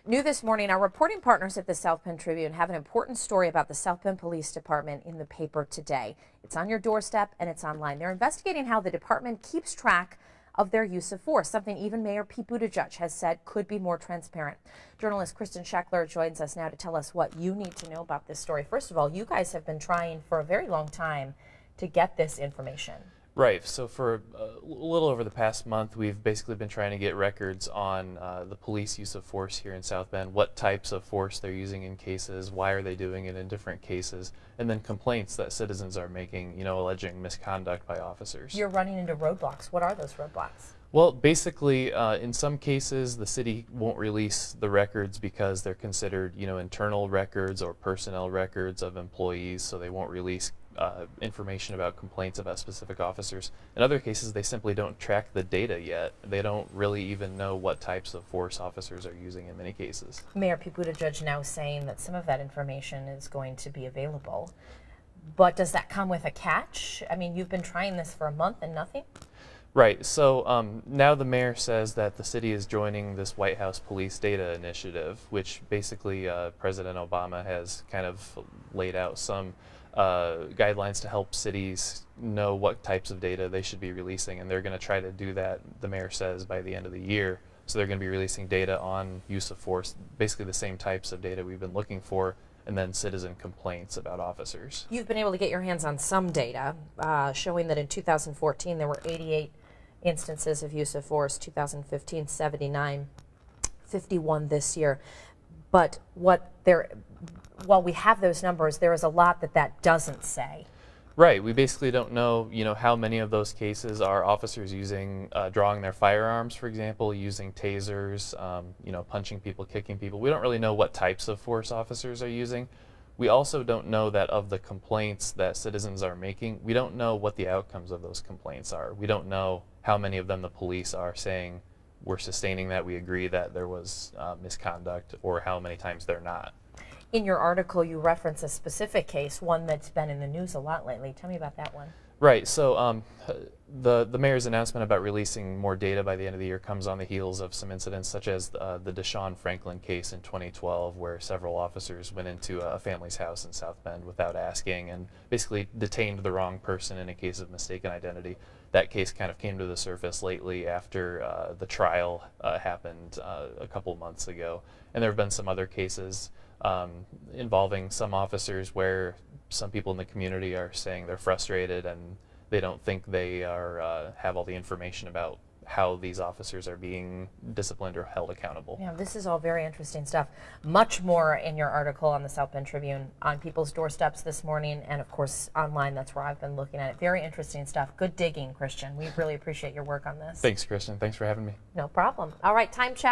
New this morning, our reporting partners at the South Bend Tribune have an important story about the South Bend Police Department in the paper today. It's on your doorstep and it's online. They're investigating how the department keeps track of their use of force, something even Mayor Pete Buttigieg has said could be more transparent. Journalist Kristen Scheckler joins us now to tell us what you need to know about this story. First of all, you guys have been trying for a very long time to get this information. Right. So for a little over the past month, we've basically been trying to get records on the police use of force here in South Bend, what types of force they're using in cases, why are they doing it in different cases, and then complaints that citizens are making, alleging misconduct by officers. You're running into roadblocks. What are those roadblocks? Well, basically, in some cases, the city won't release the records because they're considered, internal records or personnel records of employees, so they won't release information about complaints about specific officers. In other cases, they simply don't track the data yet. They don't really even know what types of force officers are using in many cases. Mayor Pete Buttigieg now saying that some of that information is going to be available. But does that come with a catch? I mean, you've been trying this for a month and nothing? Right. So now the mayor says that the city is joining this White House Police Data Initiative, which basically President Obama has kind of laid out some guidelines to help cities know what types of data they should be releasing, and they're going to try to do that, the mayor says, by the end of the year. So they're going to be releasing data on use of force, basically the same types of data we've been looking for, and then citizen complaints about officers. You've been able to get your hands on some data showing that in 2014 there were 88 instances of use of force, 2015 79, 51 this year. But while we have those numbers, there is a lot that doesn't say. Right. We basically don't know, how many of those cases are officers using, drawing their firearms, for example, using tasers, punching people, kicking people. We don't really know what types of force officers are using. We also don't know that of the complaints that citizens are making, we don't know what the outcomes of those complaints are. We don't know how many of them the police are saying we're sustaining that, we agree that there was misconduct, or how many times they're not. In your article, you reference a specific case, one that's been in the news a lot lately. Tell me about that one. Right. So the mayor's announcement about releasing more data by the end of the year comes on the heels of some incidents such as the Deshaun Franklin case in 2012, where several officers went into a family's house in South Bend without asking and basically detained the wrong person in a case of mistaken identity. That case kind of came to the surface lately after the trial happened a couple months ago. And there have been some other cases involving some officers where some people in the community are saying they're frustrated and they don't think they are have all the information about how these officers are being disciplined or held accountable. Yeah, this is all very interesting stuff. Much more in your article on the South Bend Tribune, on people's doorsteps this morning, and of course online. That's where I've been looking at it. Very interesting stuff. Good digging, Christian. We really appreciate your work on this. Thanks, Christian. Thanks for having me. No problem. All right, time check.